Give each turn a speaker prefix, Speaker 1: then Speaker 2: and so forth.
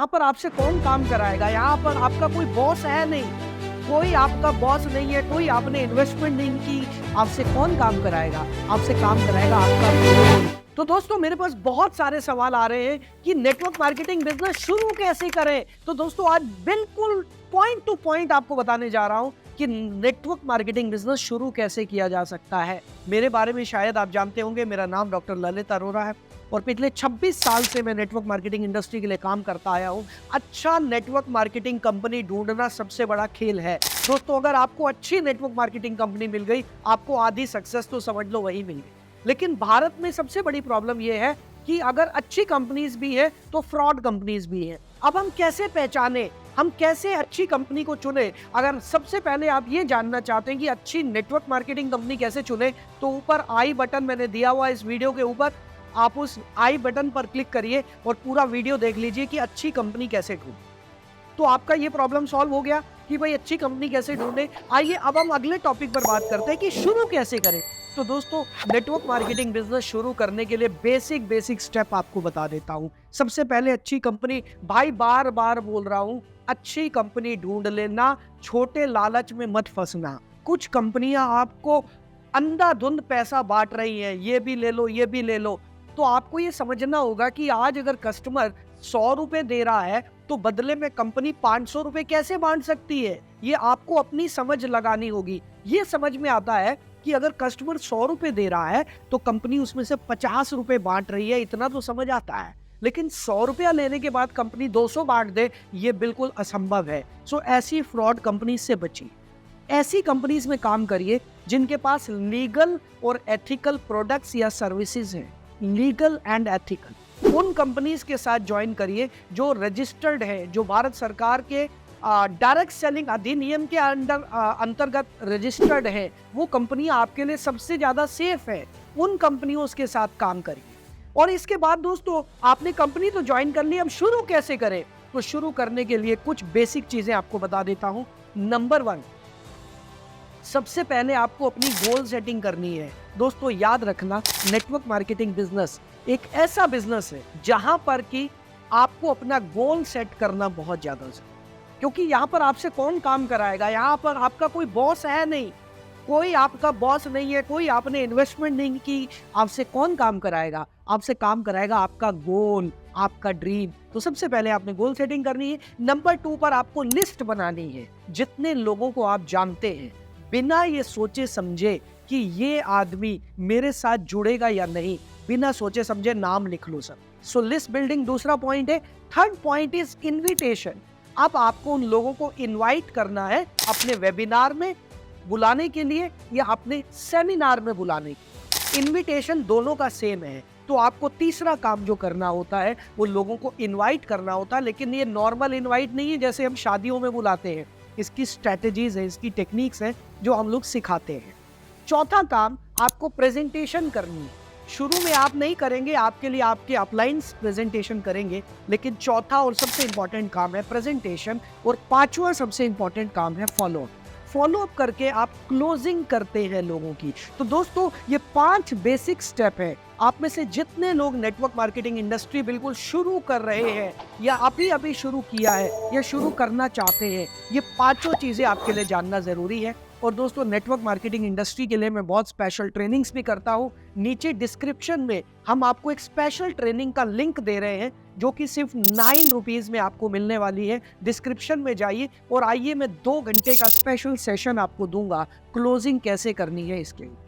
Speaker 1: यहाँ पर आपसे कौन काम कराएगा? यहाँ पर आपका कोई बॉस है नहीं, कोई आपका बॉस नहीं है, कोई आपने इन्वेस्टमेंट नहीं की, आपसे कौन काम कराएगा? आपसे काम कराएगा आपका गोल। तो दोस्तों मेरे पास बहुत सारे सवाल आ रहे हैं कि नेटवर्क मार्केटिंग बिजनेस शुरू कैसे करें। तो दोस्तों आज बिल्कुल पॉइंट टू पॉइंट आपको बताने जा रहा हूं कि नेटवर्क मार्केटिंग बिजनेस शुरू कैसे किया जा सकता है। मेरे बारे में शायद आप जानते होंगे, मेरा नाम डॉक्टर ललित अरोरा है और पिछले 26 साल से मैं नेटवर्क मार्केटिंग इंडस्ट्री के लिए काम करता आया हूं। अच्छा नेटवर्क मार्केटिंग कंपनी ढूंढना सबसे बड़ा खेल है दोस्तों। अगर आपको अच्छी नेटवर्क मार्केटिंग कंपनी मिल गई, आपको आधी सक्सेस तो समझ लो वही मिल गई। लेकिन भारत में सबसे बड़ी प्रॉब्लम यह है कि अगर अच्छी कंपनीज भी है तो फ्रॉड कंपनीज भी है। अब हम कैसे पहचाने, हम कैसे अच्छी कंपनी को चुने? अगर सबसे पहले आप ये जानना चाहते हैं कि अच्छी नेटवर्क मार्केटिंग कंपनी कैसे चुने, तो ऊपर आई बटन मैंने दिया हुआ है इस वीडियो के ऊपर, आप उस आई बटन पर क्लिक करिए और पूरा वीडियो देख लीजिए कि अच्छी कंपनी कैसे ढूंढे। तो आपका ये प्रॉब्लम सॉल्व हो गया कि भाई अच्छी कंपनी कैसे ढूंढे। आइए अब हम अगले टॉपिक पर बात करते हैं कि शुरू कैसे करें। तो दोस्तों नेटवर्क मार्केटिंग बिजनेस शुरू करने के लिए बेसिक स्टेप आपको बता देता हूं। सबसे पहले अच्छी कंपनी, भाई बार बार बोल रहा हूं, अच्छी कंपनी ढूंढ लेना, छोटे लालच में मत फंसना। कुछ कंपनियां आपको अंधाधुंध पैसा बांट रही हैं, ये भी ले लो ये भी ले लो। तो आपको ये समझना होगा कि आज अगर कस्टमर 100 रुपए दे रहा है तो बदले में कंपनी 500 रुपए कैसे बांट सकती है, ये आपको अपनी समझ लगानी होगी। ये समझ में आता है कि अगर कस्टमर 100 रुपए दे रहा है तो कंपनी उसमें से 50 रुपए बांट रही है, इतना तो समझ आता है। लेकिन 100 रुपया लेने के बाद कंपनी 200 बांट दे, ये बिल्कुल असंभव है। सो ऐसी फ्रॉड कंपनी से बचिए। ऐसी कंपनीज में काम करिए जिनके पास लीगल और एथिकल प्रोडक्ट्स या सर्विसेज हैं, लीगल एंड एथिकल। उन कंपनीज के साथ ज्वाइन करिए जो रजिस्टर्ड है, जो भारत सरकार के डायरेक्ट सेलिंग अधिनियम के अंतर्गत रजिस्टर्ड है। वो कंपनियां आपके लिए सबसे ज्यादा सेफ है, उन कंपनियों के साथ काम करिए। और इसके बाद दोस्तों आपने कंपनी तो ज्वाइन कर ली, अब शुरू कैसे करें? तो शुरू करने के लिए कुछ बेसिक चीजें आपको बता देता हूं। नंबर 1, सबसे पहले आपको अपनी गोल सेटिंग करनी है। दोस्तों याद रखना, नेटवर्क मार्केटिंग बिजनेस एक ऐसा बिजनेस है जहां पर कि आपको अपना गोल सेट करना बहुत ज्यादा जरूरी है। क्योंकि यहाँ पर आपसे कौन काम कराएगा? यहाँ पर आपका कोई बॉस है नहीं, कोई आपका बॉस नहीं है, कोई आपने इन्वेस्टमेंट नहीं की, आपसे कौन काम कराएगा? आपसे काम कराएगा आपका गोल, आपका ड्रीम। तो सबसे पहले आपने गोल सेटिंग करनी है। नंबर 2 पर आपको लिस्ट बनानी है जितने लोगों को आप जानते हैं, बिना ये सोचे समझे कि ये आदमी मेरे साथ जुड़ेगा या नहीं, बिना सोचे समझे नाम लिख लो सर। सो लिस्ट बिल्डिंग दूसरा पॉइंट है। Third point is invitation. अब आपको उन लोगों को इनवाइट करना है अपने वेबिनार में बुलाने के लिए या अपने सेमिनार में बुलाने के। इनविटेशन दोनों का सेम है। तो आपको तीसरा काम जो करना होता है वो लोगों को इनवाइट करना होता है, लेकिन ये नॉर्मल इनवाइट नहीं है जैसे हम शादियों में बुलाते हैं। इसकी स्ट्रेटेजीज है, इसकी टेक्निक्स है जो हम लोग सिखाते हैं। चौथा काम, आपको प्रेजेंटेशन करनी है। शुरू में आप नहीं करेंगे, आपके लिए आपके अपलाइंस प्रेजेंटेशन करेंगे, लेकिन चौथा और सबसे इंपॉर्टेंट काम है प्रेजेंटेशन, और पांचवा सबसे इंपॉर्टेंट काम है फॉलो अप करके आप क्लोजिंग करते हैं लोगों की। तो दोस्तों ये 5 बेसिक स्टेप है। आप में से जितने लोग नेटवर्क मार्केटिंग इंडस्ट्री बिल्कुल शुरू कर रहे हैं या अभी शुरू किया है या शुरू करना चाहते हैं, ये 5 चीजें आपके लिए जानना जरूरी है। और दोस्तों नेटवर्क मार्केटिंग इंडस्ट्री के लिए मैं बहुत स्पेशल ट्रेनिंग्स भी करता हूँ। नीचे डिस्क्रिप्शन में हम आपको एक स्पेशल ट्रेनिंग का लिंक दे रहे हैं जो कि सिर्फ 9 रुपीज़ में आपको मिलने वाली है। डिस्क्रिप्शन में जाइए और आइए, मैं 2 घंटे का स्पेशल सेशन आपको दूंगा क्लोजिंग कैसे करनी है इसके लिए।